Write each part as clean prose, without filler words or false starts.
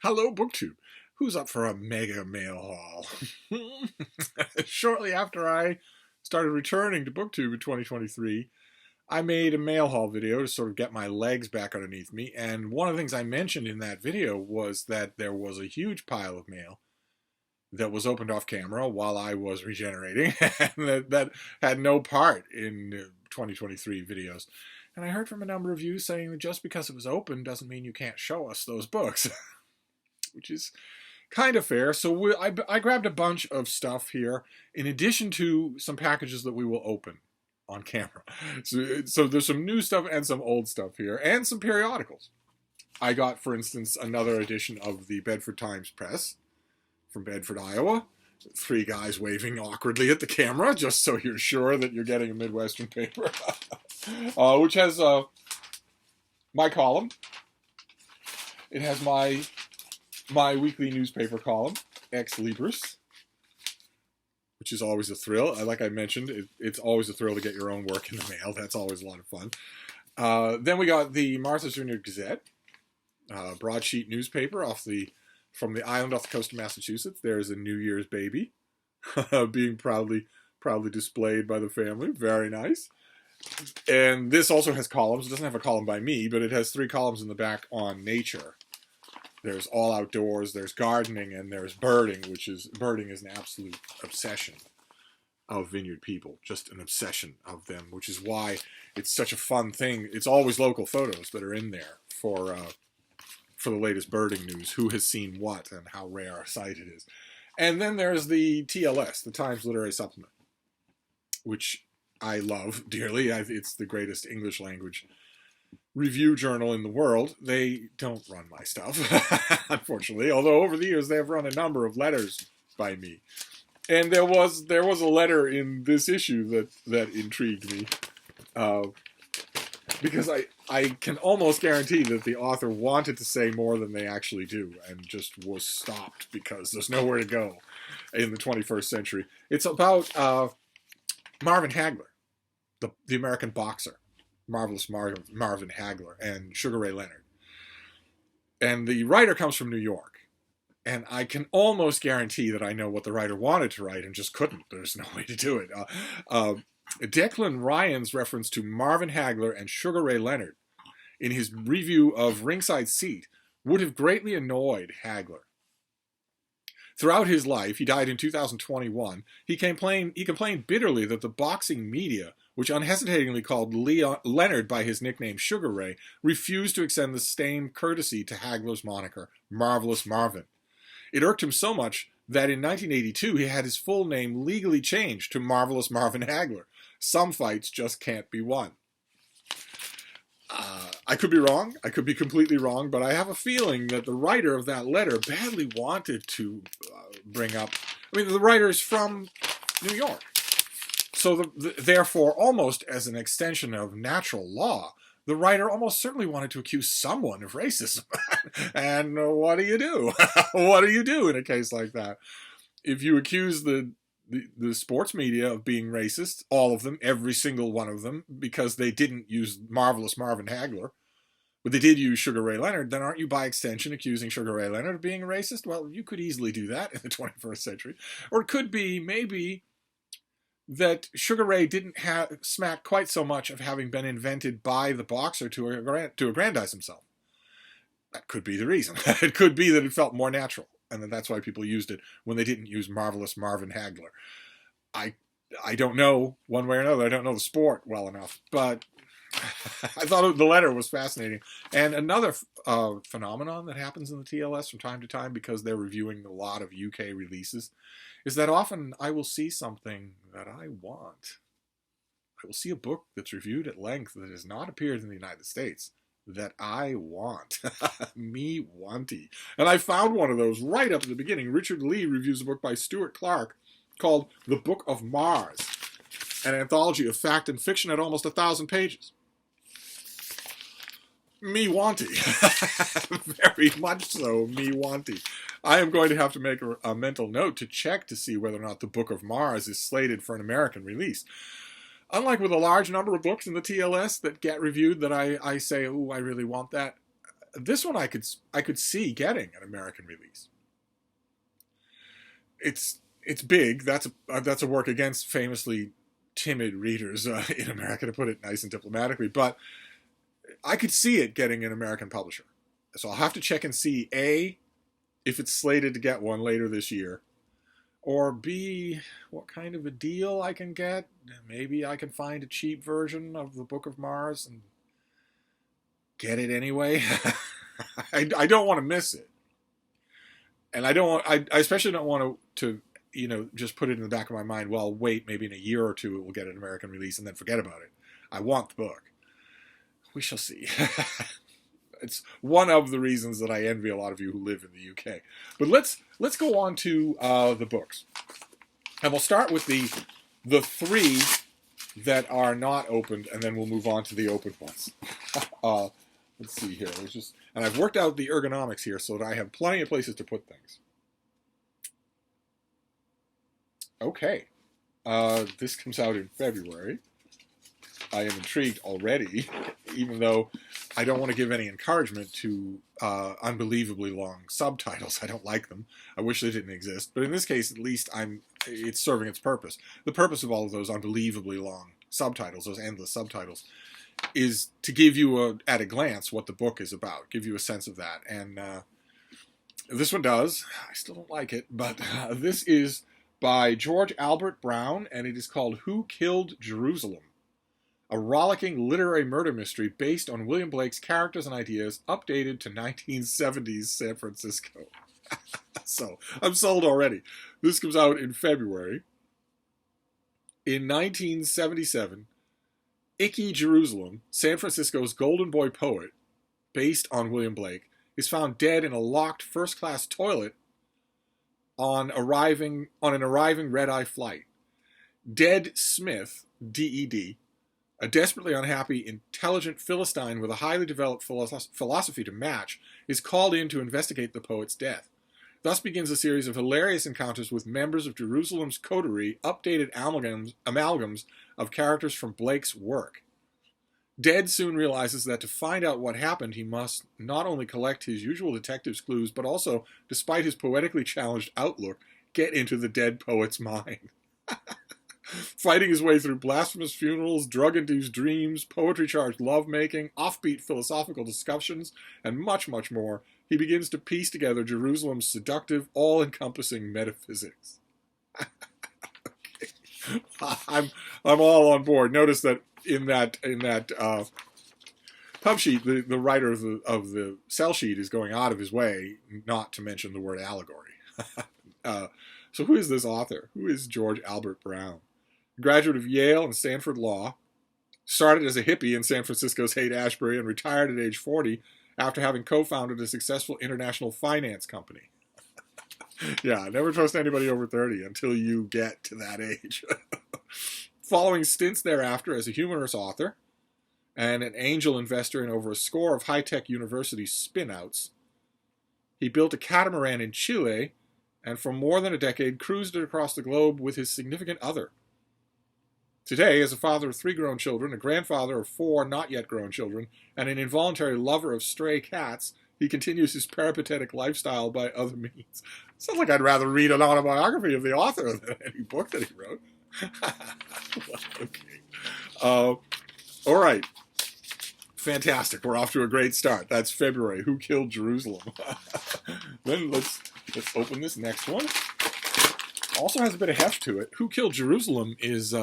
Hello, BookTube. Who's up for a mega mail haul? Shortly after I started returning to BookTube in 2023, I made a mail haul video to sort of get my legs back underneath me. And one of the things I mentioned in that video was that there was a huge pile of mail that was opened off camera while I was regenerating, and that had no part in 2023 videos. And I heard from a number of you saying that just because it was open doesn't mean you can't show us those books, which is kind of fair. So I grabbed a bunch of stuff here in addition to some packages that we will open on camera. So there's some new stuff and some old stuff here, and some periodicals. I got, for instance, another edition of the Bedford Times Press from Bedford, Iowa. 3 guys waving awkwardly at the camera, just so you're sure that you're getting a Midwestern paper. Which has my column. It has my weekly newspaper column, Ex Libris, which is always a thrill. Like I mentioned, it's always a thrill to get your own work in the mail. That's always a lot of fun. Then we got the Martha's Vineyard Gazette, broadsheet newspaper from the island off the coast of Massachusetts. There's a New Year's baby being proudly displayed by the family. Very nice. And this also has columns. It doesn't have a column by me, but it has 3 columns in the back on nature. There's all outdoors, there's gardening, and there's birding, birding is an absolute obsession of vineyard people. Just an obsession of them, which is why it's such a fun thing. It's always local photos that are in there for the latest birding news, who has seen what and how rare a sight it is. And then there's the TLS, the Times Literary Supplement, which I love dearly. It's the greatest English language review journal in the world. They don't run my stuff, unfortunately, although over the years they have run a number of letters by me. And there was a letter in this issue that intrigued me, because I can almost guarantee that the author wanted to say more than they actually do and just was stopped because there's nowhere to go in the 21st century. It's about Marvin Hagler, the American boxer, Marvelous Marvin Hagler, and Sugar Ray Leonard. And the writer comes from New York. And I can almost guarantee that I know what the writer wanted to write and just couldn't. There's no way to do it. Declan Ryan's reference to Marvin Hagler and Sugar Ray Leonard in his review of Ringside Seat would have greatly annoyed Hagler. Throughout his life, he died in 2021, he complained bitterly that the boxing media, which unhesitatingly called Leonard by his nickname Sugar Ray, refused to extend the same courtesy to Hagler's moniker, Marvelous Marvin. It irked him so much that in 1982 he had his full name legally changed to Marvelous Marvin Hagler. Some fights just can't be won. I could be wrong. I could be completely wrong, but I have a feeling that the writer of that letter badly wanted to bring up... I mean, the writer is from New York. So therefore, almost as an extension of natural law, the writer almost certainly wanted to accuse someone of racism. And what do you do? What do you do in a case like that? If you accuse the sports media of being racist, all of them, every single one of them, because they didn't use Marvelous Marvin Hagler, but they did use Sugar Ray Leonard, then aren't you by extension accusing Sugar Ray Leonard of being a racist? Well, you could easily do that in the 21st century. Or it could be, maybe, that Sugar Ray didn't smack quite so much of having been invented by the boxer to aggrandize himself. That could be the reason. It could be that it felt more natural, and that's why people used it when they didn't use Marvelous Marvin Hagler. I don't know one way or another. I don't know the sport well enough, but I thought the letter was fascinating. And another phenomenon that happens in the TLS from time to time, because they're reviewing a lot of UK releases, is that often I will see something that I want. I will see a book that's reviewed at length that has not appeared in the United States that I want. Me wanty. And I found one of those right up at the beginning. Richard Lee reviews a book by Stuart Clark called The Book of Mars, an anthology of fact and fiction at almost 1,000 pages. Me wanty. Very much so, me wanty. I am going to have to make a mental note to check to see whether or not The Book of Mars is slated for an American release. Unlike with a large number of books in the TLS that get reviewed that I say, ooh, I really want that, This one I could see getting an American release. It's big. That's a work against famously timid readers in America, to put it nice and diplomatically. But I could see it getting an American publisher. So I'll have to check and see, A, if it's slated to get one later this year, or B, what kind of a deal I can get. Maybe I can find a cheap version of the Book of Mars and get it anyway. I don't want to miss it. And I especially don't want to just put it in the back of my mind, well, wait, maybe in a year or two it will get an American release and then forget about it. I want the book. We shall see. It's one of the reasons that I envy a lot of you who live in the UK. But let's go on to the books. And we'll start with the three that are not opened, and then we'll move on to the opened ones. Let's see here. And I've worked out the ergonomics here so that I have plenty of places to put things. Okay. This comes out in February. I am intrigued already, even though I don't want to give any encouragement to unbelievably long subtitles. I don't like them. I wish they didn't exist. But in this case, at least it's serving its purpose. The purpose of all of those unbelievably long subtitles, those endless subtitles, is to give you at a glance what the book is about, give you a sense of that. And this one does. I still don't like it, but this is by George Albert Brown, and it is called Who Killed Jerusalem? A rollicking literary murder mystery based on William Blake's characters and ideas, updated to 1970s San Francisco. So, I'm sold already. This comes out in February. In 1977, Icky Jerusalem, San Francisco's golden boy poet, based on William Blake, is found dead in a locked first-class toilet on an arriving red-eye flight. Dead Smith, D-E-D, a desperately unhappy, intelligent Philistine with a highly developed philosophy to match, is called in to investigate the poet's death. Thus begins a series of hilarious encounters with members of Jerusalem's coterie, updated amalgams of characters from Blake's work. Dead soon realizes that to find out what happened, he must not only collect his usual detective's clues, but also, despite his poetically challenged outlook, get into the dead poet's mind. Fighting his way through blasphemous funerals, drug-induced dreams, poetry-charged lovemaking, offbeat philosophical discussions, and much, much more, he begins to piece together Jerusalem's seductive, all-encompassing metaphysics. Okay. I'm all on board. Notice that in that pub sheet, the writer of the sell sheet is going out of his way not to mention the word allegory. So who is this author? Who is George Albert Brown? Graduate of Yale and Stanford Law, started as a hippie in San Francisco's Haight-Ashbury and retired at age 40 after having co-founded a successful international finance company. Yeah, never trust anybody over 30 until you get to that age. Following stints thereafter as a humorous author and an angel investor in over a score of high-tech university spin-outs, he built a catamaran in Chile and for more than a decade cruised it across the globe with his significant other. Today, as a father of 3 grown children, a grandfather of 4 not-yet-grown children, and an involuntary lover of stray cats, he continues his peripatetic lifestyle by other means. Sounds like I'd rather read an autobiography of the author than any book that he wrote. Okay. All right. Fantastic. We're off to a great start. That's February. Who Killed Jerusalem? Then let's open this next one. Also has a bit of heft to it. Who Killed Jerusalem is...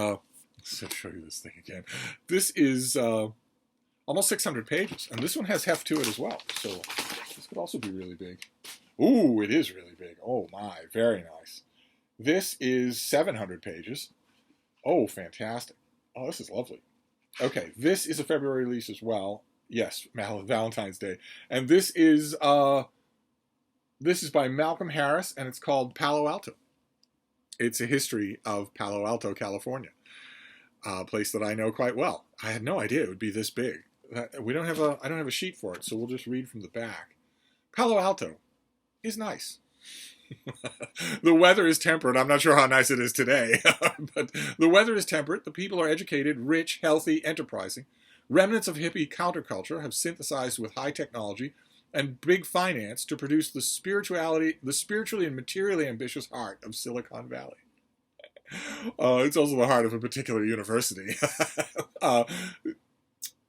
Let's show you this thing again. This is almost 600 pages, and this one has heft to it as well. So this could also be really big. Ooh, it is really big. Oh my, very nice. This is 700 pages. Oh, fantastic. Oh, this is lovely. Okay, this is a February release as well. Yes, Valentine's Day. And this is by Malcolm Harris, and it's called Palo Alto. It's a history of Palo Alto, California. A place that I know quite well. I had no idea it would be this big. I don't have a sheet for it, so we'll just read from the back. Palo Alto is nice. The weather is temperate. I'm not sure how nice it is today, but the weather is temperate. The people are educated, rich, healthy, enterprising. Remnants of hippie counterculture have synthesized with high technology and big finance to produce the spiritually and materially ambitious heart of Silicon Valley. It's also the heart of a particular university.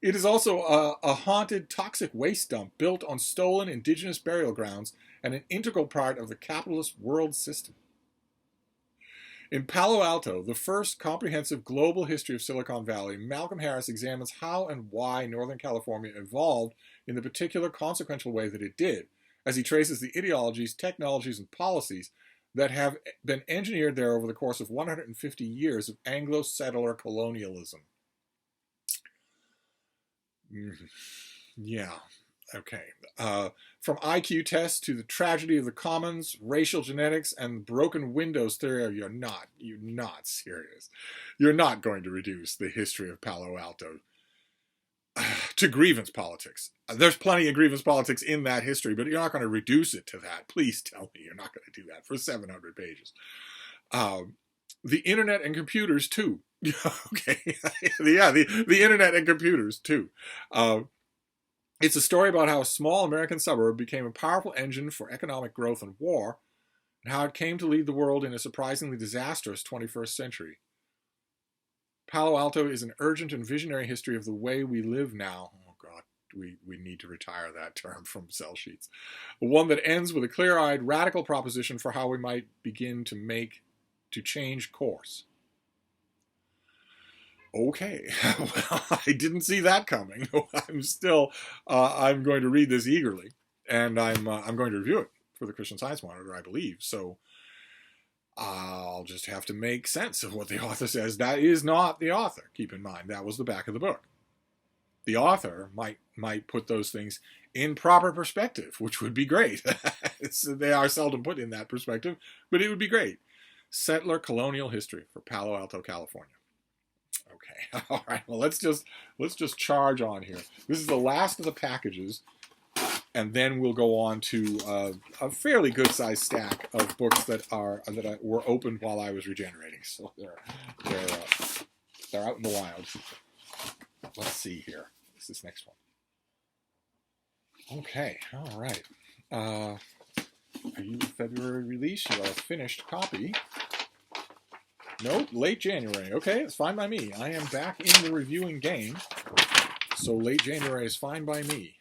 It is also a haunted, toxic waste dump built on stolen indigenous burial grounds and an integral part of the capitalist world system. In Palo Alto, the first comprehensive global history of Silicon Valley, Malcolm Harris examines how and why Northern California evolved in the particular consequential way that it did, as he traces the ideologies, technologies, and policies that have been engineered there over the course of 150 years of Anglo-settler colonialism. Yeah, okay. From IQ tests to the tragedy of the commons, racial genetics, and broken windows theory, you're not serious. You're not going to reduce the history of Palo Alto to grievance politics. There's plenty of grievance politics in that history, but you're not going to reduce it to that. Please tell me you're not going to do that for 700 pages. The internet and computers, too. Okay. Yeah, the internet and computers, too. It's a story about how a small American suburb became a powerful engine for economic growth and war, and how it came to lead the world in a surprisingly disastrous 21st century. Palo Alto is an urgent and visionary history of the way we live now. Oh, God, we need to retire that term from sell sheets. One that ends with a clear-eyed, radical proposition for how we might begin to change course. Okay, well, I didn't see that coming. I'm going to read this eagerly, and I'm going to review it for the Christian Science Monitor, I believe. So I'll just have to make sense of what the author says. That is not the author. Keep in mind, that was the back of the book. The author might put those things in proper perspective, which would be great. They are seldom put in that perspective, but it would be great. Settler colonial history for Palo Alto, California. Okay, all right. Well, let's just charge on here. This is the last of the packages, and then we'll go on to a fairly good-sized stack of books that were opened while I was regenerating. So they're out in the wild. Let's see here. What's this next one? Okay, all right. Are you a February release? You are a finished copy. Nope, late January. Okay, it's fine by me. I am back in the reviewing game, so late January is fine by me.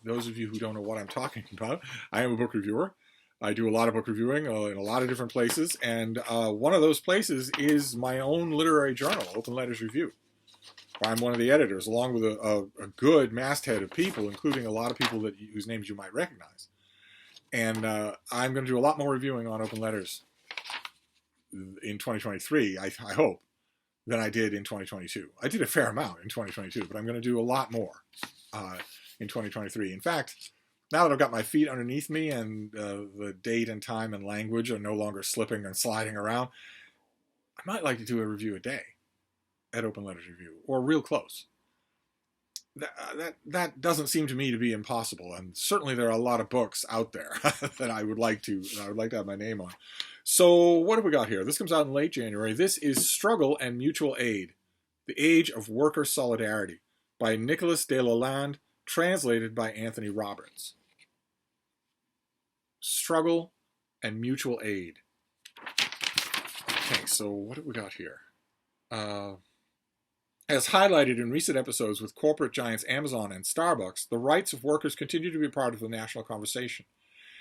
Those of you who don't know what I'm talking about, I am a book reviewer. I do a lot of book reviewing in a lot of different places, and one of those places is my own literary journal, Open Letters Review. I'm one of the editors, along with a good masthead of people, including a lot of people whose names you might recognize. And I'm going to do a lot more reviewing on Open Letters in 2023, I hope, than I did in 2022. I did a fair amount in 2022, but I'm going to do a lot more in 2023. In fact, now that I've got my feet underneath me and the date and time and language are no longer slipping and sliding around, I might like to do a review a day at Open Letters Review, or real close. That doesn't seem to me to be impossible, and certainly there are a lot of books out there that I would like to have my name on. So what have we got here? This comes out in late January. This is Struggle and Mutual Aid: The Age of Worker Solidarity by Nicholas de Lalande, translated by Anthony Roberts. Struggle and Mutual Aid. Okay, so what have we got here? As highlighted in recent episodes with corporate giants Amazon and Starbucks, the rights of workers continue to be part of the national conversation.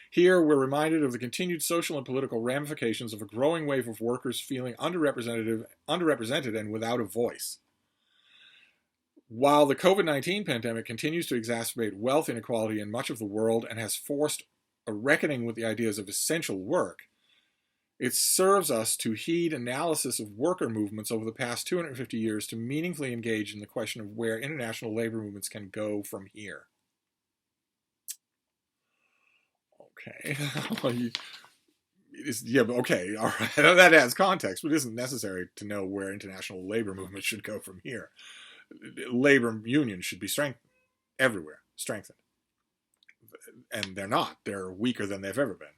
Here, we're reminded of the continued social and political ramifications of a growing wave of workers feeling underrepresented and without a voice. While the COVID-19 pandemic continues to exacerbate wealth inequality in much of the world and has forced a reckoning with the ideas of essential work, it serves us to heed analysis of worker movements over the past 250 years to meaningfully engage in the question of where international labor movements can go from here. Okay. Okay, all right. That adds context, but it isn't necessary to know where international labor movements should go from here. Labor unions should be strengthened everywhere, strengthened. And they're not. They're weaker than they've ever been.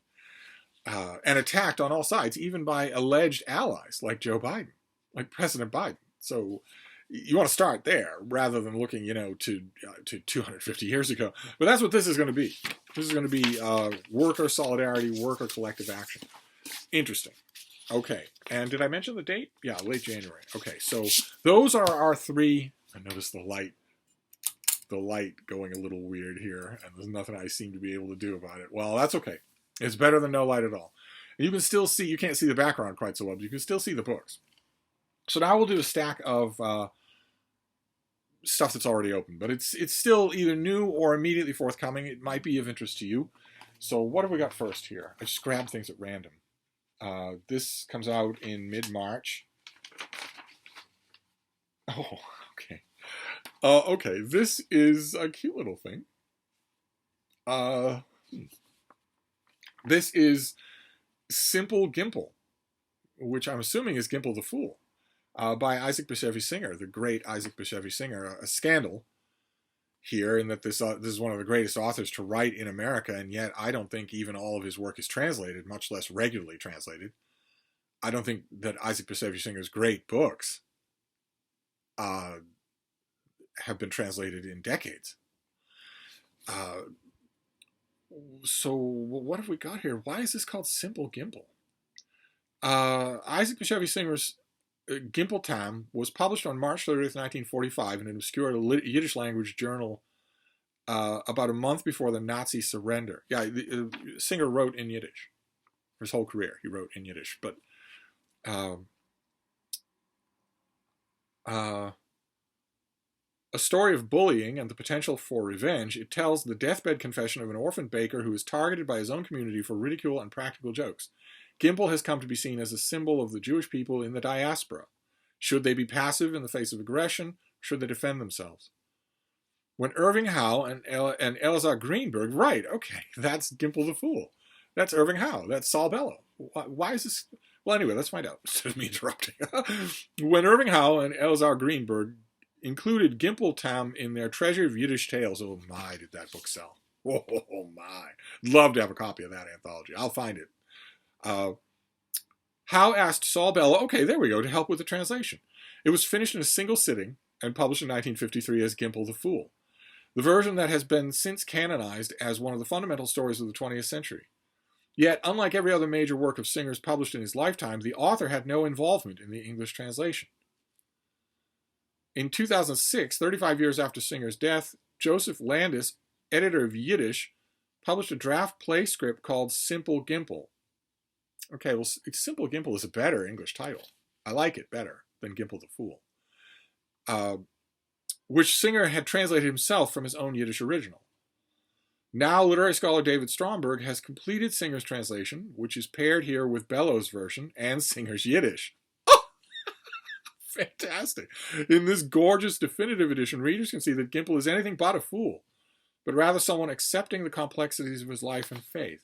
And attacked on all sides, even by alleged allies like Joe Biden, like President Biden. So You want to start there rather than looking, to 250 years ago. But that's what this is going to be. This is going to be worker solidarity, worker collective action. Interesting. Okay, and did I mention the date? Yeah, late January. Okay, so those are our three. I noticed the light going a little weird here, and there's nothing I seem to be able to do about it. Well, that's okay. It's better than no light at all. And you can still see, you can't see the background quite so well, but you can still see the books. So now we'll do a stack of stuff that's already open, but it's still either new or immediately forthcoming. It might be of interest to you. So what have we got first here? I just grabbed things at random. This comes out in mid-March. Oh, okay. Okay, this is a cute little thing. This is Simple Gimple, which I'm assuming is Gimple the Fool, by Isaac Bashevis Singer, the great Isaac Bashevis Singer. A scandal here in that this is one of the greatest authors to write in America, and yet I don't think even all of his work is translated, much less regularly translated. I don't think that Isaac Bashevis Singer's great books have been translated in decades. So what have we got here? Why is this called Simple Gimple? Isaac Bashevis Singer's Gimple Tam was published on March 30th, 1945 in an obscure Yiddish language journal about a month before the Nazi surrender. Yeah, Singer wrote in Yiddish. For his whole career, he wrote in Yiddish. But a story of bullying and the potential for revenge, it tells the deathbed confession of an orphan baker who is targeted by his own community for ridicule and practical jokes. Gimple has come to be seen as a symbol of the Jewish people in the diaspora. Should they be passive in the face of aggression, or should they defend themselves? When Irving Howe and Eleazar Greenberg, right, okay, that's Gimple the Fool. That's Irving Howe. That's Saul Bellow. Why is this? Well, anyway, let's find out instead of me interrupting. When Irving Howe and Eleazar Greenberg included Gimple Tam in their Treasure of Yiddish Tales, oh my, did that book sell. Oh my. Love to have a copy of that anthology. I'll find it. Howe asked Saul Bellow, okay, there we go, to help with the translation. It was finished in a single sitting and published in 1953 as Gimple the Fool, the version that has been since canonized as one of the fundamental stories of the 20th century. Yet, unlike every other major work of Singer's published in his lifetime, the author had no involvement in the English translation. In 2006, 35 years after Singer's death, Joseph Landis, editor of Yiddish, published a draft play script called Simple Gimple. Okay, well, Simple Gimple is a better English title. I like it better than Gimple the Fool, which Singer had translated himself from his own Yiddish original. Now, literary scholar David Stromberg has completed Singer's translation, which is paired here with Bellow's version and Singer's Yiddish. Oh! Fantastic. In this gorgeous definitive edition, readers can see that Gimple is anything but a fool, but rather someone accepting the complexities of his life and faith.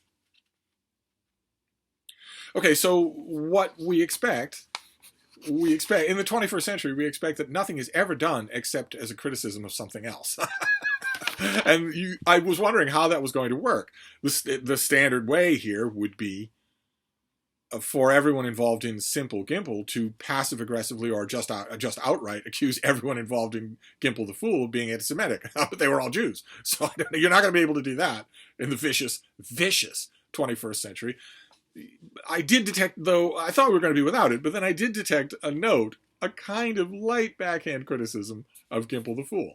Okay, so what we expect in the 21st century, we expect that nothing is ever done except as a criticism of something else. And I was wondering how that was going to work. The standard way here would be for everyone involved in Simple Gimple to passive-aggressively or just outright accuse everyone involved in Gimple the Fool of being anti-Semitic. But they were all Jews. So you're not going to be able to do that in the vicious 21st century. I did detect, though, I thought we were going to be without it, but then I did detect a note, a kind of light backhand criticism of Gimple the Fool,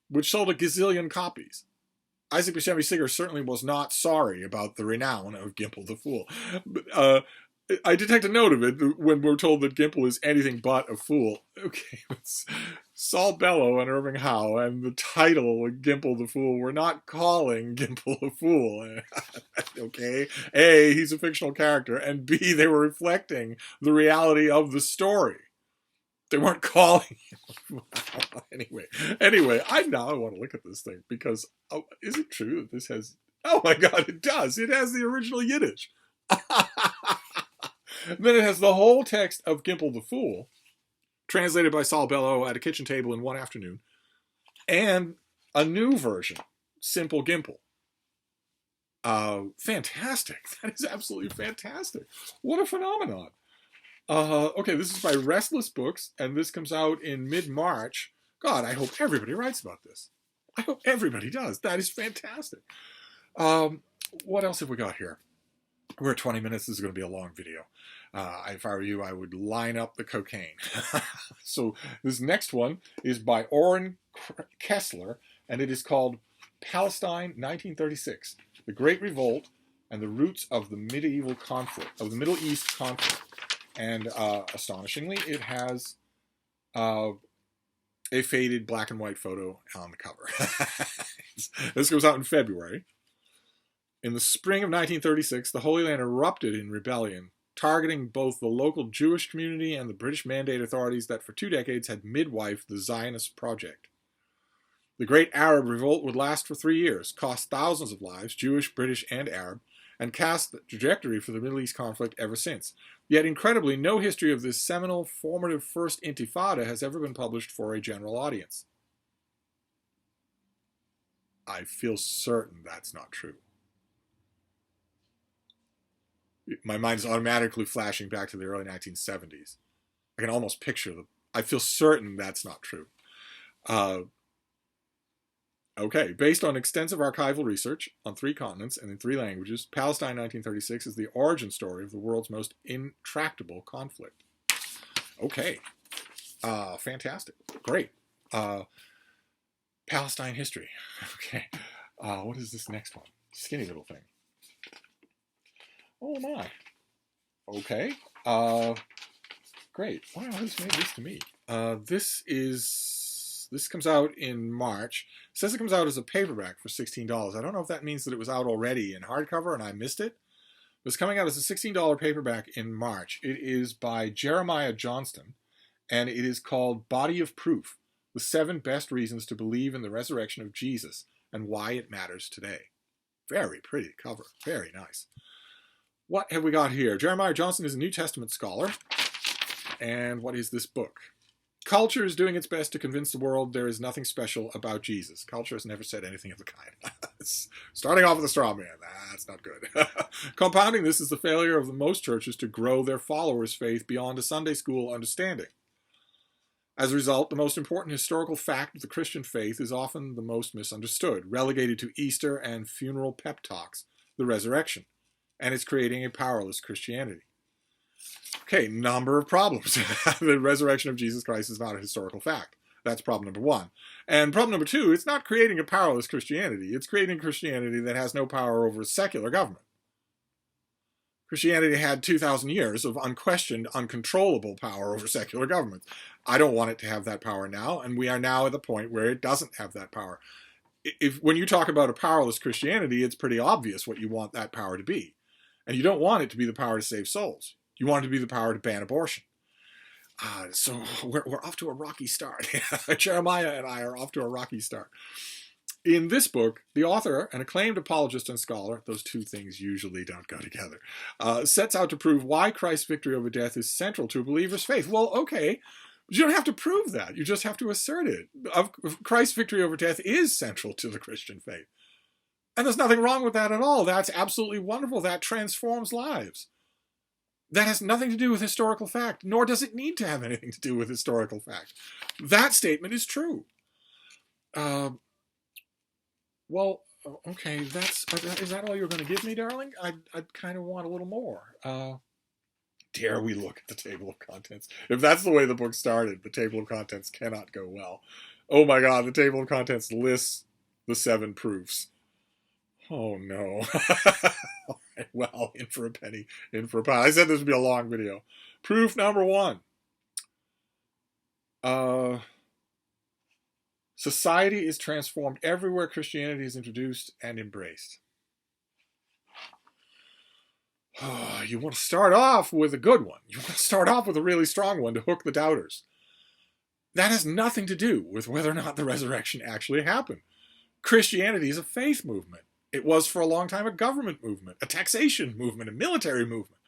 which sold a gazillion copies. Isaac Bashevis Singer certainly was not sorry about the renown of Gimple the Fool. But, I detect a note of it when we're told that Gimple is anything but a fool. Okay, it's Saul Bellow and Irving Howe, and the title Gimple the Fool, we're not calling Gimple a fool. Okay, A, he's a fictional character, and B, they were reflecting the reality of the story. They weren't calling him. Anyway, I want to look at this thing because is it true that this has? Oh my God, it does. It has the original Yiddish. Then it has the whole text of Gimple the Fool, translated by Saul Bellow at a kitchen table in one afternoon, and a new version, Simple Gimple. Fantastic. That is absolutely fantastic. What a phenomenon. Okay, this is by Restless Books, and this comes out in mid-March. God, I hope everybody writes about this. I hope everybody does. That is fantastic. What else have we got here? We're at 20 minutes. This is going to be a long video. If I were you, I would line up the cocaine. So this next one is by Oren Kessler, and it is called Palestine, 1936, The Great Revolt and the Roots of the Medieval Conflict, of the Middle East Conflict. And astonishingly, it has a faded black and white photo on the cover. This goes out in February. In the spring of 1936, the Holy Land erupted in rebellion, targeting both the local Jewish community and the British Mandate authorities that for 2 decades had midwifed the Zionist project. The Great Arab Revolt would last for 3 years, cost thousands of lives, Jewish, British, and Arab, and cast the trajectory for the Middle East conflict ever since. Yet, incredibly, no history of this seminal, formative First Intifada has ever been published for a general audience. I feel certain that's not true. My mind is automatically flashing back to the early 1970s. I can almost picture them. I feel certain that's not true. Okay, based on extensive archival research on 3 continents and in 3 languages, Palestine 1936 is the origin story of the world's most intractable conflict. Okay, fantastic, great. Palestine history. Okay, what is this next one? Skinny little thing. Oh my. Okay. Great. Wow, who's made this to me? This comes out in March. It says it comes out as a paperback for $16. I don't know if that means that it was out already in hardcover and I missed it. It's coming out as a $16 paperback in March. It is by Jeremiah Johnston, and it is called Body of Proof: The 7 Best Reasons to Believe in the Resurrection of Jesus and Why It Matters Today. Very pretty cover. Very nice. What have we got here? Jeremiah Johnston is a New Testament scholar. And what is this book? Culture is doing its best to convince the world there is nothing special about Jesus. Culture has never said anything of the kind. Starting off with a straw man. That's not good. Compounding this is the failure of the most churches to grow their followers' faith beyond a Sunday school understanding. As a result, the most important historical fact of the Christian faith is often the most misunderstood, relegated to Easter and funeral pep talks, the resurrection, and it's creating a powerless Christianity. Okay, number of problems. The resurrection of Jesus Christ is not a historical fact. That's problem number 1. And problem number 2, it's not creating a powerless Christianity. It's creating a Christianity that has no power over a secular government. Christianity had 2,000 years of unquestioned, uncontrollable power over secular governments. I don't want it to have that power now, and we are now at the point where it doesn't have that power. When you talk about a powerless Christianity, it's pretty obvious what you want that power to be. And you don't want it to be the power to save souls. You want it to be the power to ban abortion. So we're off to a rocky start. Jeremiah and I are off to a rocky start. In this book, the author, an acclaimed apologist and scholar, those two things usually don't go together, sets out to prove why Christ's victory over death is central to a believer's faith. Well, okay, but you don't have to prove that. You just have to assert it. Christ's victory over death is central to the Christian faith. And there's nothing wrong with that at all. That's absolutely wonderful. That transforms lives. That has nothing to do with historical fact, nor does it need to have anything to do with historical fact. That statement is true. Well, okay, is that all you're going to give me, darling? I'd kind of want a little more. Dare we look at the table of contents? If that's the way the book started, the table of contents cannot go well. Oh my God, the table of contents lists the 7 proofs. Oh no. All right, well, in for a penny, in for a pound. I said this would be a long video. Proof number 1. Society is transformed everywhere Christianity is introduced and embraced. You want to start off with a good one. You want to start off with a really strong one to hook the doubters. That has nothing to do with whether or not the resurrection actually happened. Christianity is a faith movement. It was for a long time a government movement, a taxation movement, a military movement.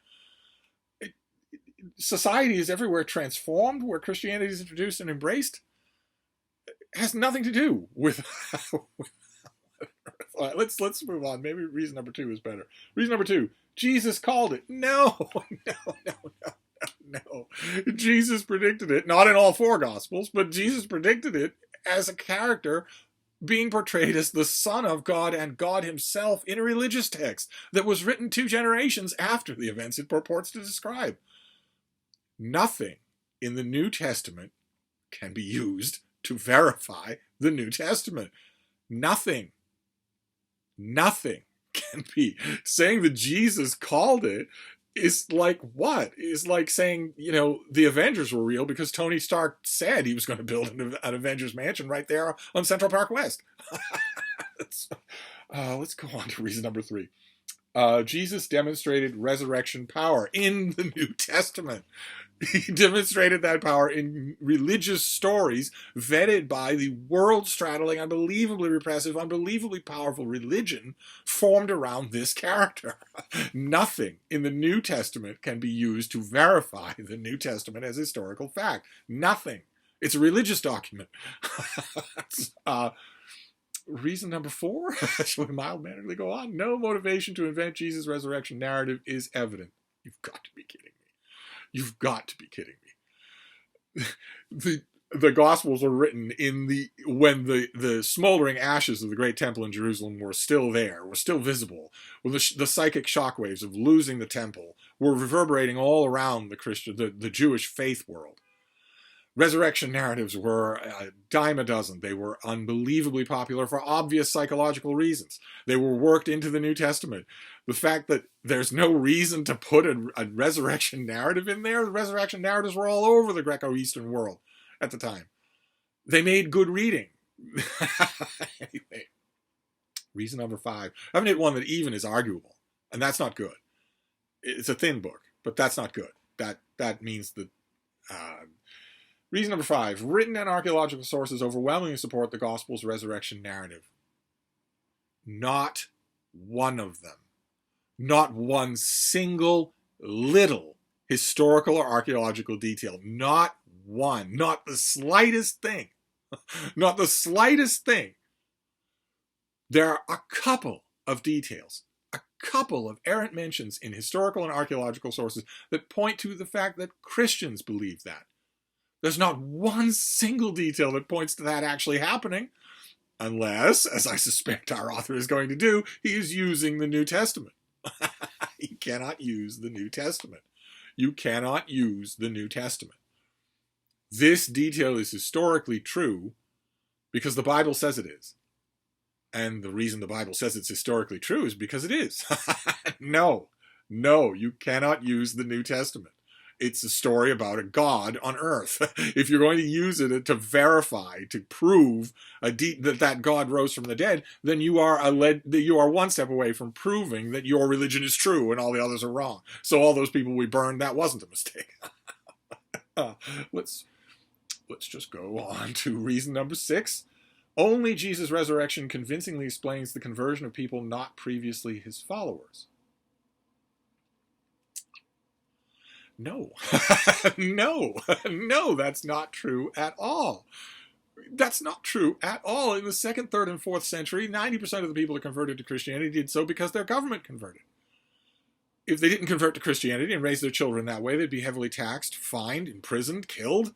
Society is everywhere transformed where Christianity is introduced and embraced. It has nothing to do with... Let's move on. Maybe reason number 2 is better. Reason number 2, Jesus called it. No. Jesus predicted it, not in all four Gospels, but Jesus predicted it as a character being portrayed as the Son of God and God himself in a religious text that was written 2 generations after the events it purports to describe. Nothing in the New Testament can be used to verify the New Testament. Nothing can be. Saying that Jesus called it is like what? Is like saying, the Avengers were real because Tony Stark said he was going to build an Avengers mansion right there on Central Park West. Let's go on to reason number 3. Jesus demonstrated resurrection power in the New Testament. He demonstrated that power in religious stories vetted by the world-straddling, unbelievably repressive, unbelievably powerful religion formed around this character. Nothing in the New Testament can be used to verify the New Testament as historical fact. Nothing. It's a religious document. Reason number 4, shall we mild-manneredly go on? No motivation to invent Jesus' resurrection narrative is evident. You've got to be kidding me. You've got to be kidding me. The Gospels were written when the smoldering ashes of the great temple in Jerusalem were still there, were still visible, when the psychic shockwaves of losing the temple were reverberating all around the Jewish faith world. Resurrection narratives were a dime a dozen. They were unbelievably popular for obvious psychological reasons. They were worked into the New Testament. The fact that there's no reason to put a resurrection narrative in there, the resurrection narratives were all over the Greco-Eastern world at the time. They made good reading. Anyway, reason number 5. I haven't hit one that even is arguable, and that's not good. It's a thin book, but that's not good. That means that... Reason number 5. Written and archaeological sources overwhelmingly support the Gospel's resurrection narrative. Not one of them. Not one single little historical or archaeological detail. Not one. Not the slightest thing. Not the slightest thing. There are a couple of details, a couple of errant mentions in historical and archaeological sources that point to the fact that Christians believe that. There's not one single detail that points to that actually happening, unless, as I suspect our author is going to do, he is using the New Testament. You cannot use the New Testament. You cannot use the New Testament. This detail is historically true because the Bible says it is. And the reason the Bible says it's historically true is because it is. No, you cannot use the New Testament. It's a story about a God on earth. If you're going to use it to verify, to prove that God rose from the dead, then you are one step away from proving that your religion is true and all the others are wrong. So all those people we burned, that wasn't a mistake. Let's just go on to reason number 6. Only Jesus' resurrection convincingly explains the conversion of people not previously his followers. No, no, that's not true at all. That's not true at all. In the 2nd, 3rd, and 4th century, 90% of the people that converted to Christianity did so because their government converted. If they didn't convert to Christianity and raise their children that way, they'd be heavily taxed, fined, imprisoned, killed.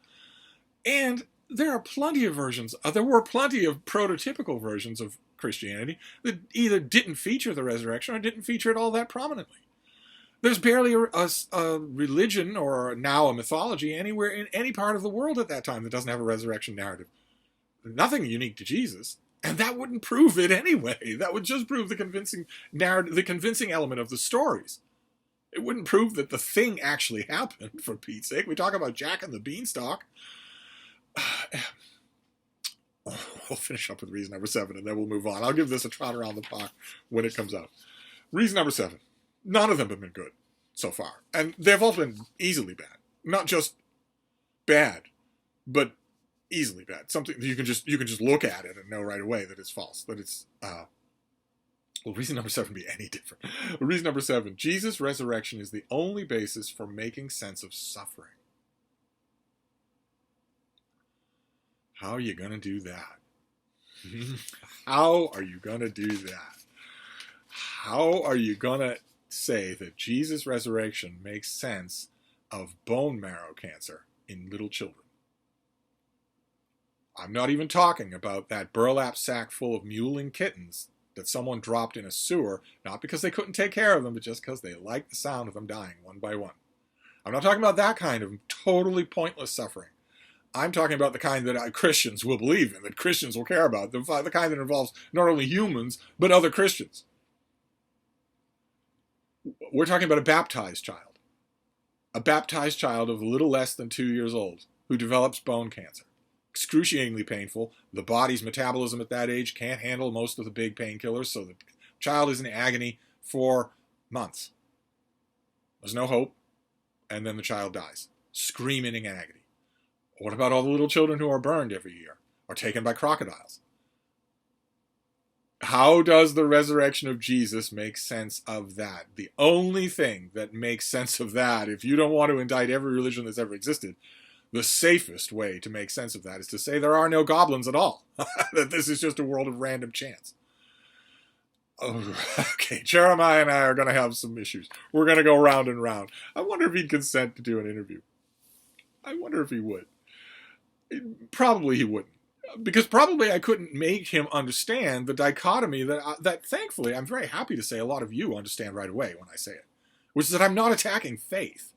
And there are plenty of versions. There were plenty of prototypical versions of Christianity that either didn't feature the resurrection or didn't feature it all that prominently. There's barely a religion or now a mythology anywhere in any part of the world at that time that doesn't have a resurrection narrative. Nothing unique to Jesus, and that wouldn't prove it anyway. That would just prove the convincing narrative, the convincing element of the stories. It wouldn't prove that the thing actually happened, for Pete's sake. We talk about Jack and the Beanstalk. We'll finish up with reason number 7, and then we'll move on. I'll give this a trot around the park when it comes out. Reason number 7. None of them have been good so far. And they've all been easily bad. Not just bad, but easily bad. Something you can just look at it and know right away that it's false. That it's will reason number 7 be any different? Reason number 7, Jesus' resurrection is the only basis for making sense of suffering. How are you going to do that? How are you going to do that? How are you going to say that Jesus' resurrection makes sense of bone marrow cancer in little children. I'm not even talking about that burlap sack full of mewling kittens that someone dropped in a sewer, not because they couldn't take care of them, but just because they liked the sound of them dying one by one. I'm not talking about that kind of totally pointless suffering. I'm talking about the kind that Christians will believe in, that Christians will care about, the kind that involves not only humans, but other Christians. We're talking about a baptized child of a little less than 2 years old, who develops bone cancer. Excruciatingly painful. The body's metabolism at that age can't handle most of the big painkillers, so the child is in agony for months. There's no hope, and then the child dies, screaming in agony. What about all the little children who are burned every year, or taken by crocodiles? How does the resurrection of Jesus make sense of that? The only thing that makes sense of that, if you don't want to indict every religion that's ever existed, the safest way to make sense of that is to say there are no goblins at all. That this is just a world of random chance. Oh, okay, Jeremiah and I are going to have some issues. We're going to go round and round. I wonder if he'd consent to do an interview. I wonder if he would. Probably he wouldn't. Because probably I couldn't make him understand the dichotomy that thankfully, I'm very happy to say a lot of you understand right away when I say it. Which is that I'm not attacking faith.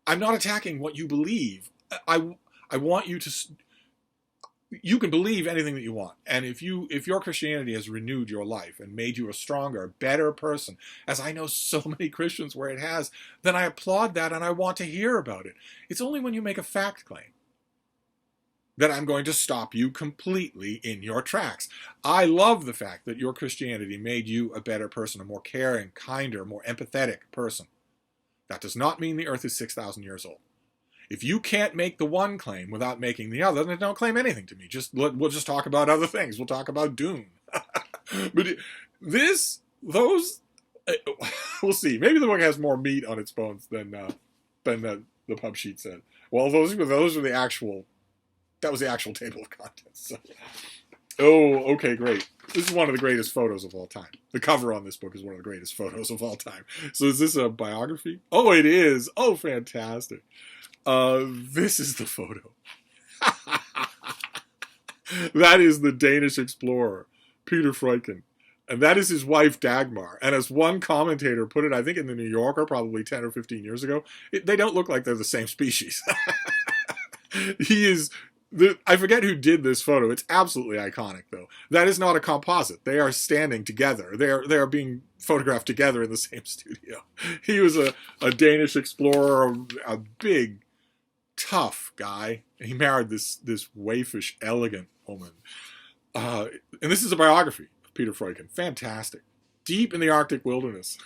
I'm not attacking what you believe. I want you to... You can believe anything that you want. And if your Christianity has renewed your life and made you a stronger, better person, as I know so many Christians where it has, then I applaud that and I want to hear about it. It's only when you make a fact claim that I'm going to stop you completely in your tracks. I love the fact that your Christianity made you a better person, a more caring, kinder, more empathetic person. That does not mean the earth is 6,000 years old. If you can't make the one claim without making the other, then don't claim anything to me. We'll just talk about other things. We'll talk about Dune. But we'll see. Maybe the book has more meat on its bones than the pub sheet said. Well, those were the actual. That was the actual table of contents. So. Oh, okay, great. This is one of the greatest photos of all time. The cover on this book is one of the greatest photos of all time. So is this a biography? Oh, it is. Oh, fantastic. This is the photo. That is the Danish explorer, Peter Freuchen. And that is his wife, Dagmar. And as one commentator put it, I think in the New Yorker, probably 10 or 15 years ago, they don't look like they're the same species. He is... I forget who did this photo. It's absolutely iconic, though. That is not a composite. They are standing together. They are being photographed together in the same studio. He was a Danish explorer, a big, tough guy. He married this waifish, elegant woman. And this is a biography of Peter Freuchen. Fantastic. Deep in the Arctic wilderness.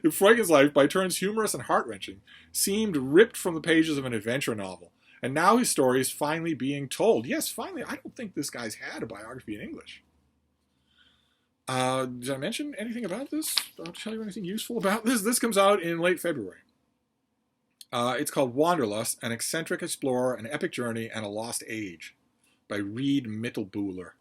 Freuchen's life, by turns humorous and heart-wrenching, seemed ripped from the pages of an adventure novel. And now his story is finally being told. Yes, finally. I don't think this guy's had a biography in English. Did I mention anything about this? I'll tell you anything useful about this. This comes out in late February. It's called Wanderlust, An Eccentric Explorer, An Epic Journey, and a Lost Age by Reed Mittelbuhler.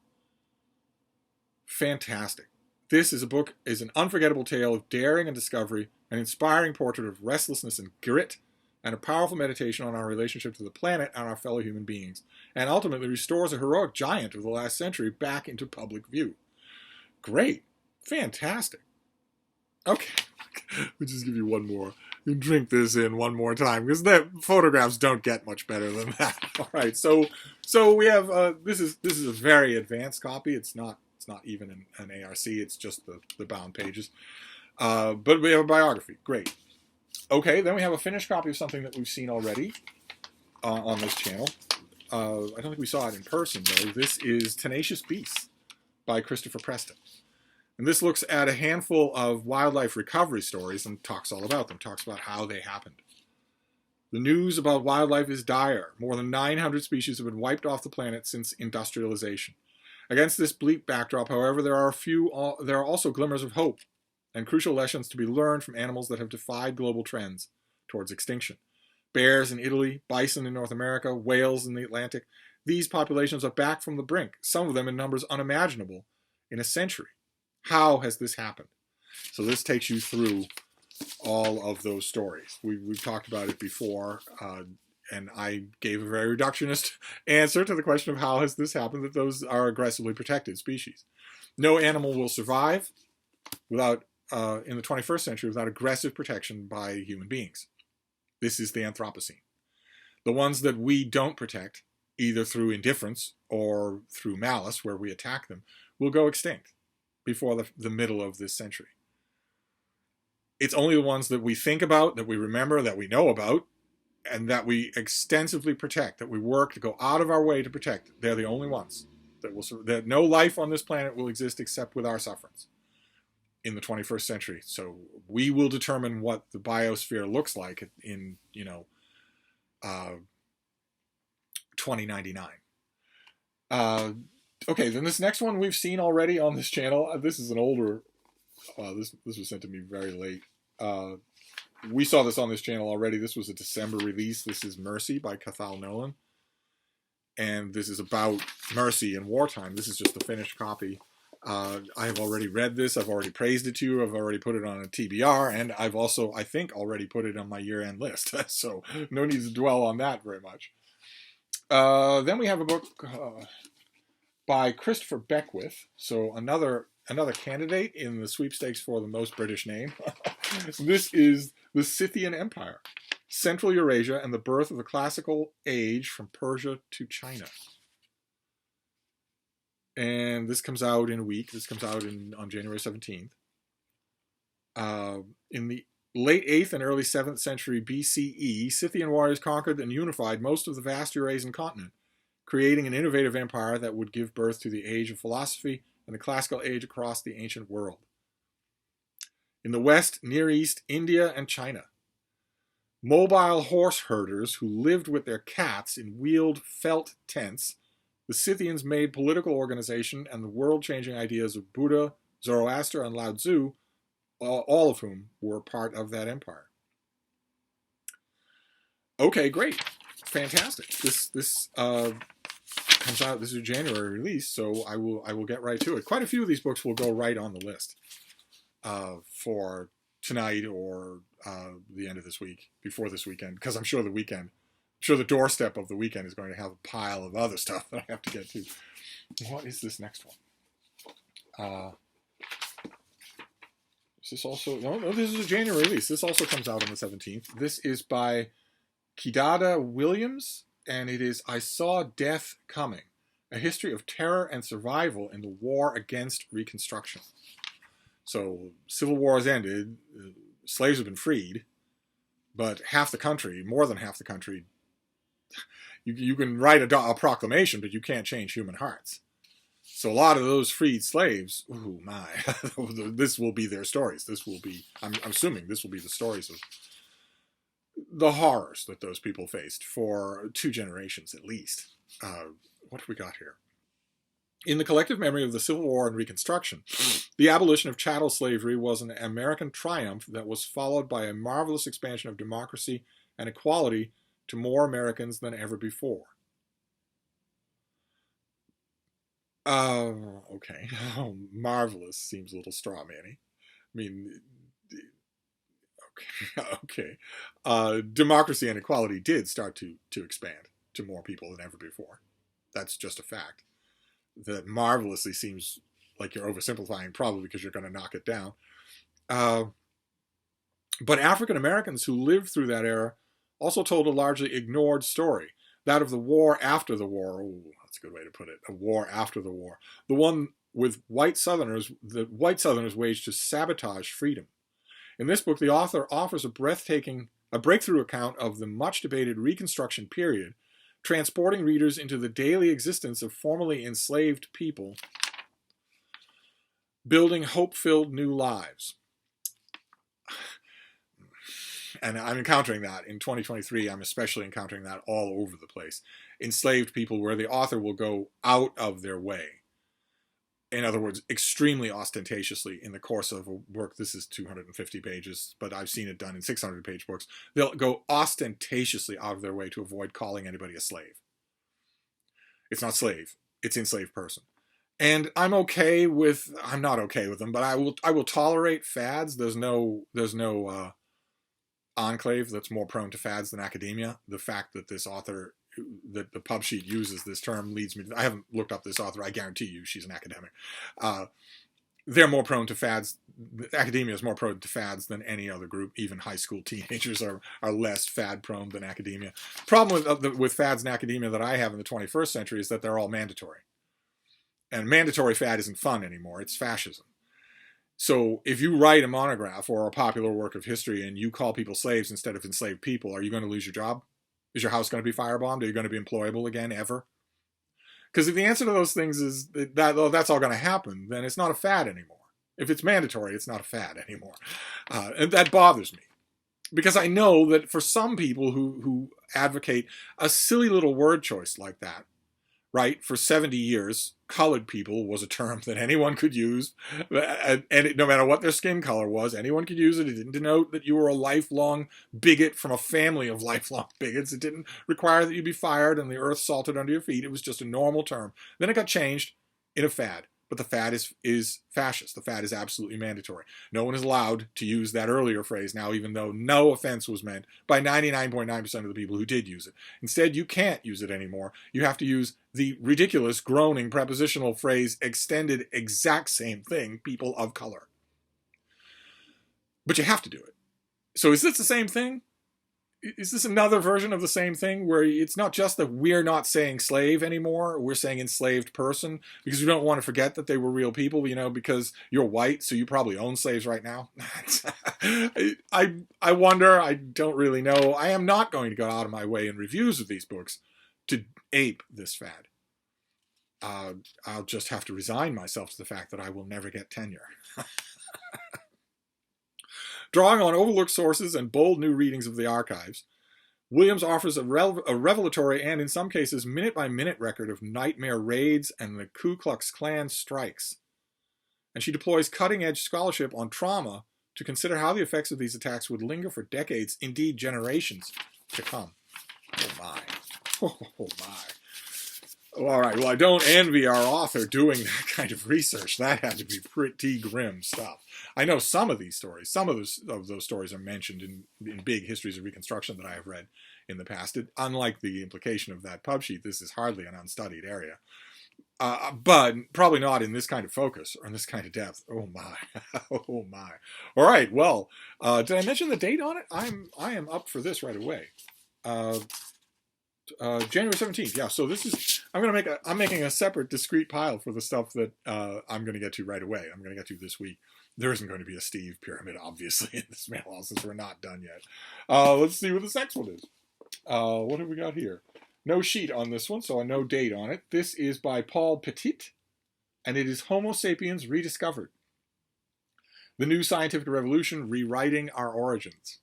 Fantastic. This is an unforgettable tale of daring and discovery, an inspiring portrait of restlessness and grit, and a powerful meditation on our relationship to the planet and our fellow human beings, and ultimately restores a heroic giant of the last century back into public view. Great. Fantastic. Okay. We'll just give you one more. You drink this in one more time, because the photographs don't get much better than that. All right, so we have this is a very advanced copy. It's not even an ARC. It's just the bound pages. But we have a biography. Great. Okay, then we have a finished copy of something that we've seen already on this channel. I don't think we saw it in person, though. This is Tenacious Beasts by Christopher Preston. And this looks at a handful of wildlife recovery stories and talks all about them, talks about how they happened. The news about wildlife is dire. More than 900 species have been wiped off the planet since industrialization. Against this bleak backdrop, however, there are also glimmers of hope and crucial lessons to be learned from animals that have defied global trends towards extinction. Bears in Italy, bison in North America, whales in the Atlantic. These populations are back from the brink, some of them in numbers unimaginable in a century. How has this happened? So this takes you through all of those stories. We've talked about it before, and I gave a very reductionist answer to the question of how has this happened that those are aggressively protected species. No animal will survive without, in the 21st century, without aggressive protection by human beings. This is the Anthropocene. The ones that we don't protect, either through indifference or through malice, where we attack them, will go extinct before the middle of this century. It's only the ones that we think about, that we remember, that we know about, and that we extensively protect, that we work to go out of our way to protect. They're the only ones that no life on this planet will exist except with our sufferance in the 21st century. So we will determine what the biosphere looks like in 2099. Okay, then this next one we've seen already on this channel. This is an older. This was sent to me very late. We saw this on this channel already. This was a December release. This is Mercy by Cathal Nolan. And this is about mercy in wartime. This is just the finished copy. I have already read this. I've already praised it to you. I've already put it on a TBR. And I've also, I think, already put it on my year-end list. So no need to dwell on that very much. Then we have a book by Christopher Beckwith. So another candidate in the sweepstakes for the most British name. This is The Scythian Empire, Central Eurasia and the Birth of the Classical Age from Persia to China. And this comes out in a week. This comes out on January 17th. In the late 8th and early 7th century BCE, Scythian warriors conquered and unified most of the vast Eurasian continent, creating an innovative empire that would give birth to the age of philosophy and the classical age across the ancient world. In the West, Near East, India, and China, mobile horse herders who lived with their cats in wheeled felt tents, the Scythians made political organization and the world-changing ideas of Buddha, Zoroaster, and Lao Tzu, all of whom were part of that empire. Okay, great. Fantastic. This comes out, this is a January release, so I will get right to it. Quite a few of these books will go right on the list for tonight or the end of this week, before this weekend, because I'm sure the doorstep of the weekend is going to have a pile of other stuff that I have to get to. What is this next one? Is this also, no, this is a January release. This also comes out on the 17th. This is by Kidada Williams, and it is I Saw Death Coming, a history of terror and survival in the war against Reconstruction. So, Civil War has ended, slaves have been freed, but half the country, more than half the country, you can write a proclamation, but you can't change human hearts. So a lot of those freed slaves, ooh my, this will be their stories. This will be, I'm assuming this will be the stories of the horrors that those people faced for 2 generations at least. What have we got here? In the collective memory of the Civil War and Reconstruction, the abolition of chattel slavery was an American triumph that was followed by a marvelous expansion of democracy and equality to more Americans than ever before. Okay. Marvelous seems a little straw-manny. I mean, okay. Democracy and equality did start to expand to more people than ever before. That's just a fact. That marvelously seems like you're oversimplifying, probably because you're going to knock it down. But African Americans who lived through that era also told a largely ignored story, that of the war after the war. Oh, that's a good way to put it. A war after the war. The one with white Southerners waged to sabotage freedom. In this book, the author offers a breakthrough account of the much-debated Reconstruction period, transporting readers into the daily existence of formerly enslaved people, building hope-filled new lives. And I'm encountering that in 2023. I'm especially encountering that all over the place. Enslaved people where the author will go out of their way. In other words, extremely ostentatiously in the course of a work. This is 250 pages, but I've seen it done in 600-page books. They'll go ostentatiously out of their way to avoid calling anybody a slave. It's not slave. It's enslaved person. And I'm not okay with them, but I will tolerate fads. There's no enclave that's more prone to fads than academia. The fact that this author, that the pub sheet uses this term, leads me to, I haven't looked up this author. I guarantee you she's an academic. They're more prone to fads. Academia is more prone to fads than any other group. Even high school teenagers are less fad prone than academia. Problem with fads in academia that I have in the 21st century is that they're all mandatory. And mandatory fad isn't fun anymore. It's fascism. So if you write a monograph or a popular work of history and you call people slaves instead of enslaved people, are you going to lose your job? Is your house going to be firebombed? Are you going to be employable again ever? Because if the answer to those things is that, oh, that's all going to happen, then it's not a fad anymore. If it's mandatory, it's not a fad anymore. And that bothers me. Because I know that for some people who advocate a silly little word choice like that, right, for 70 years, colored people was a term that anyone could use. And no matter what their skin color was, anyone could use it. It didn't denote that you were a lifelong bigot from a family of lifelong bigots. It didn't require that you be fired and the earth salted under your feet. It was just a normal term. Then it got changed in a fad. But the fad is fascist. The fad is absolutely mandatory. No one is allowed to use that earlier phrase now, even though no offense was meant by 99.9% of the people who did use it. Instead, you can't use it anymore. You have to use the ridiculous, groaning prepositional phrase, extended exact same thing, people of color. But you have to do it. So is this the same thing? Is this another version of the same thing where it's not just that we're not saying slave anymore, we're saying enslaved person, because we don't want to forget that they were real people, because you're white, so you probably own slaves right now. I wonder, I don't really know. I am not going to go out of my way in reviews of these books to ape this fad. I'll just have to resign myself to the fact that I will never get tenure. Drawing on overlooked sources and bold new readings of the archives, Williams offers a revelatory and, in some cases, minute-by-minute record of nightmare raids and the Ku Klux Klan strikes. And she deploys cutting-edge scholarship on trauma to consider how the effects of these attacks would linger for decades, indeed generations, to come. Oh my. Oh my. All right, well, I don't envy our author doing that kind of research. That had to be pretty grim stuff. I know some of these stories, some of those stories are mentioned in big histories of Reconstruction that I have read in the past. Unlike the implication of that pub sheet, this is hardly an unstudied area. But probably not in this kind of focus or in this kind of depth. Oh my. Oh my. All right, well, did I mention the date on it? I am up for this right away. January 17th. Yeah, so this is, I'm making a separate discrete pile for the stuff that I'm going to get to right away. I'm going to get to this week. There isn't going to be a Steve pyramid, obviously, in this mail house since we're not done yet. Let's see what this next one is. What have we got here? No sheet on this one, so no date on it. This is by Paul Petit, and it is Homo Sapiens Rediscovered. The New Scientific Revolution, Rewriting Our Origins.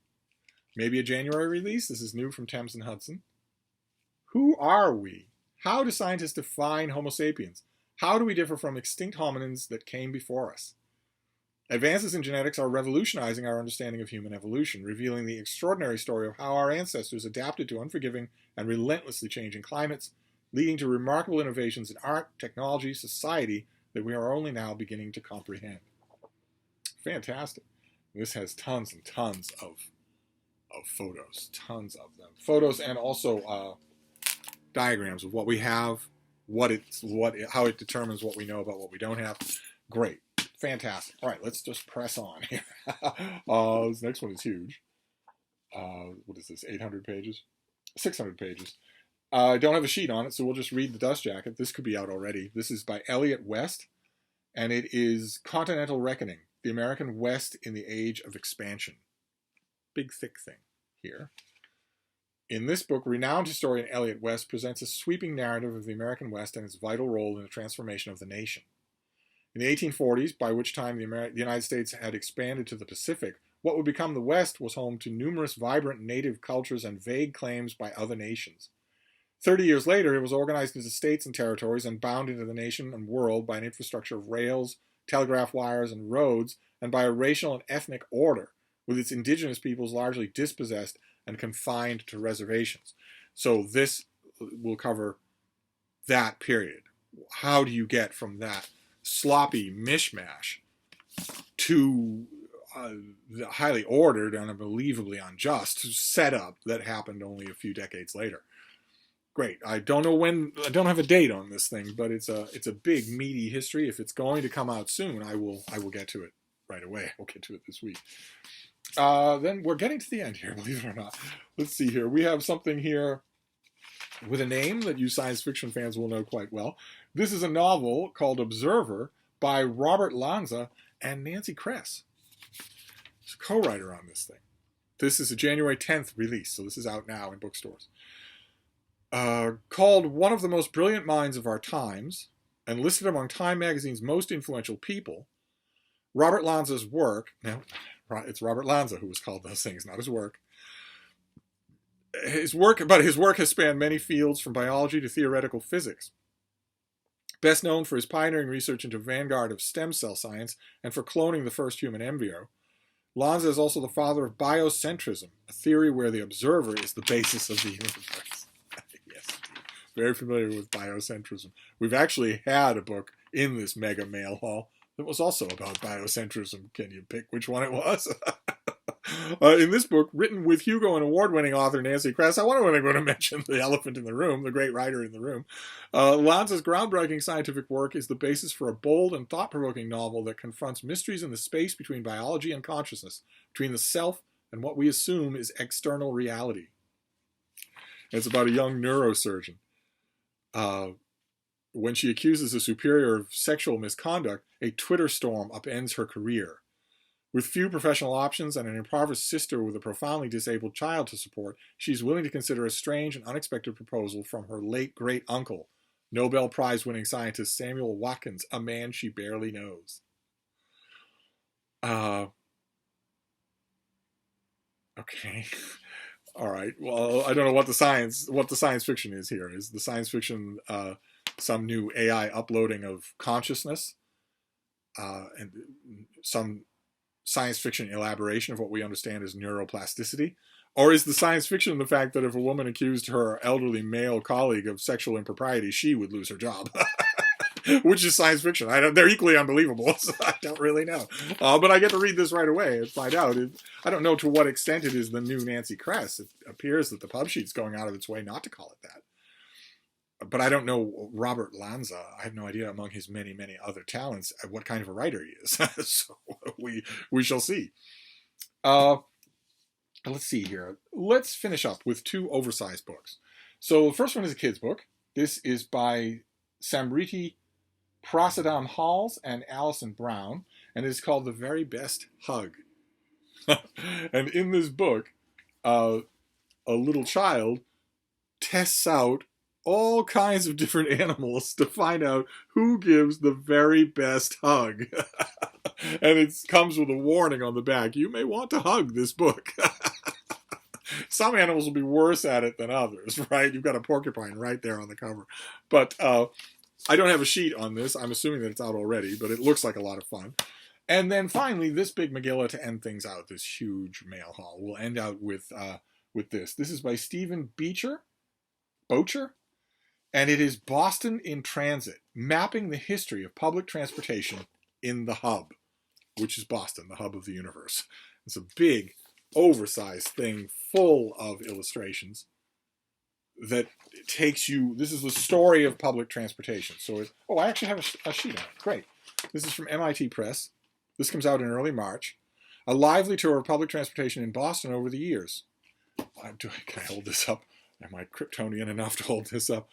Maybe a January release. This is new from Thames and Hudson. Who are we? How do scientists define Homo sapiens? How do we differ from extinct hominins that came before us? Advances in genetics are revolutionizing our understanding of human evolution, revealing the extraordinary story of how our ancestors adapted to unforgiving and relentlessly changing climates, leading to remarkable innovations in art, technology, society that we are only now beginning to comprehend. Fantastic. This has tons and tons of photos, tons of them. Photos and also diagrams of what we have, how it determines what we know about what we don't have. Great. Fantastic. All right, let's just press on here. This next one is huge. What is this, 800 pages? 600 pages. I don't have a sheet on it, so we'll just read the dust jacket. This could be out already. This is by Elliot West, and it is Continental Reckoning, the American West in the Age of Expansion. Big, thick thing here. In this book, renowned historian Elliot West presents a sweeping narrative of the American West and its vital role in the transformation of the nation. In the 1840s, by which time the United States had expanded to the Pacific, what would become the West was home to numerous vibrant native cultures and vague claims by other nations. 30 years later, it was organized into states and territories and bound into the nation and world by an infrastructure of rails, telegraph wires, and roads, and by a racial and ethnic order, with its indigenous peoples largely dispossessed and confined to reservations. So this will cover that period, how do you get from that sloppy mishmash to the highly ordered and unbelievably unjust setup that happened only a few decades later? Great. I don't know when. I don't have a date on this thing, but it's a big meaty history. If it's going to come out soon, I will get to it right away. I'll get to it this week. Then we're getting to the end here, believe it or not. Let's see here. We have something here with a name that you science fiction fans will know quite well. This is a novel called Observer by Robert Lanza and Nancy Kress. She's a co-writer on this thing. This is a January 10th release, so this is out now in bookstores. Called one of the most brilliant minds of our times and listed among Time magazine's most influential people, Robert Lanza's work, now it's Robert Lanza who was called those things, not his work. His work has spanned many fields from biology to theoretical physics. Best known for his pioneering research into vanguard of stem cell science and for cloning the first human embryo, Lanza is also the father of biocentrism, a theory where the observer is the basis of the universe. Yes, very familiar with biocentrism. We've actually had a book in this mega mail haul that was also about biocentrism. Can you pick which one it was? In this book, written with Hugo and award-winning author Nancy Kress, I wonder when they're going to mention the elephant in the room, the great writer in the room. Lanza's groundbreaking scientific work is the basis for a bold and thought-provoking novel that confronts mysteries in the space between biology and consciousness, between the self and what we assume is external reality. It's about a young neurosurgeon. When she accuses a superior of sexual misconduct, a Twitter storm upends her career. With few professional options and an impoverished sister with a profoundly disabled child to support, she's willing to consider a strange and unexpected proposal from her late great-uncle, Nobel Prize-winning scientist Samuel Watkins, a man she barely knows. Okay. All right. Well, I don't know what the science fiction is here. Is the science fiction some new AI uploading of consciousness and some science fiction elaboration of what we understand as neuroplasticity? Or is the science fiction the fact that if a woman accused her elderly male colleague of sexual impropriety, she would lose her job? Which is science fiction. They're equally unbelievable, so I don't really know. But I get to read this right away and find out. I don't know to what extent it is the new Nancy Kress. It appears that the pub sheet's going out of its way not to call it that. But I don't know Robert Lanza. I have no idea among his many, many other talents what kind of a writer he is. So we shall see. Let's see here. Let's finish up with two oversized books. So the first one is a kid's book. This is by Samriti Prasadam Halls and Alison Brown, and it is called The Very Best Hug. And in this book, a little child tests out all kinds of different animals to find out who gives the very best hug. And it comes with a warning on the back. You may want to hug this book. Some animals will be worse at it than others, right? You've got a porcupine right there on the cover. But I don't have a sheet on this. I'm assuming that it's out already, but it looks like a lot of fun. And then finally, this big Megillah to end things out, this huge mail haul. We'll end out with this. This is by Stephen Bocher, and it is Boston in Transit, mapping the history of public transportation in the hub, which is Boston, the hub of the universe. It's a big, oversized thing full of illustrations that takes you. This is the story of public transportation. So, I actually have a sheet on it. Great. This is from MIT Press. This comes out in early March. A lively tour of public transportation in Boston over the years. Can I hold this up? Am I Kryptonian enough to hold this up?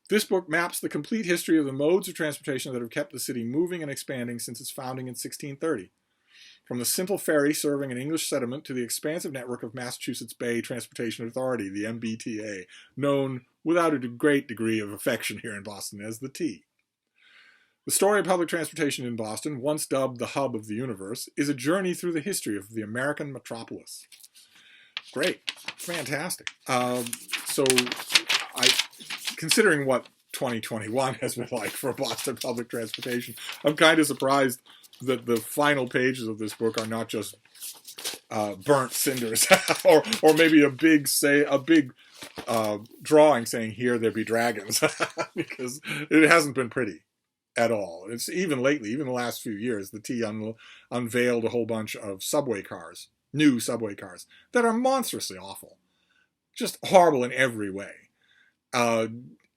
This book maps the complete history of the modes of transportation that have kept the city moving and expanding since its founding in 1630. From the simple ferry serving an English settlement to the expansive network of Massachusetts Bay Transportation Authority, the MBTA, known without a great degree of affection here in Boston as the T. The story of public transportation in Boston, once dubbed the hub of the universe, is a journey through the history of the American metropolis. Great. Fantastic. Considering what 2021 has been like for Boston public transportation, I'm kind of surprised that the final pages of this book are not just burnt cinders, or maybe a big drawing saying "Here there be dragons," because it hasn't been pretty at all. It's even lately, even the last few years, the T unveiled a whole bunch of subway cars, new subway cars that are monstrously awful, just horrible in every way.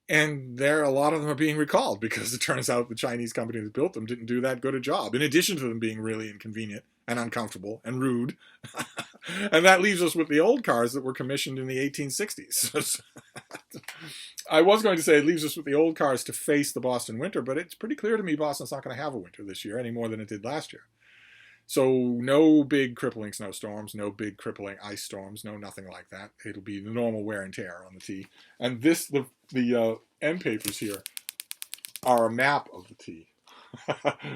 And a lot of them are being recalled because it turns out the Chinese company that built them didn't do that good a job, in addition to them being really inconvenient and uncomfortable and rude. And that leaves us with the old cars that were commissioned in the 1860s. I was going to say it leaves us with the old cars to face the Boston winter, but it's pretty clear to me Boston's not going to have a winter this year any more than it did last year. So no big crippling snowstorms, no big crippling ice storms, no nothing like that. It'll be the normal wear and tear on the T. And the end papers here are a map of the T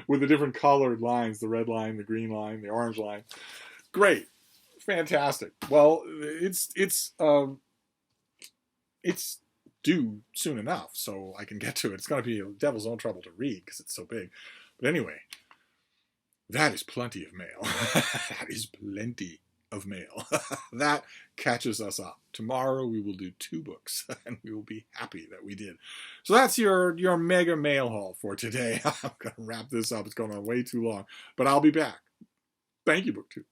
with the different colored lines, the red line, the green line, the orange line. Great. Fantastic. Well, it's due soon enough, so I can get to it. It's going to be a devil's own trouble to read because it's so big. But anyway, that is plenty of mail. That is plenty of mail. That catches us up. Tomorrow we will do 2 books, and we will be happy that we did. So that's your mega mail haul for today. I'm going to wrap this up. It's going on way too long, but I'll be back. Thank you, BookTube.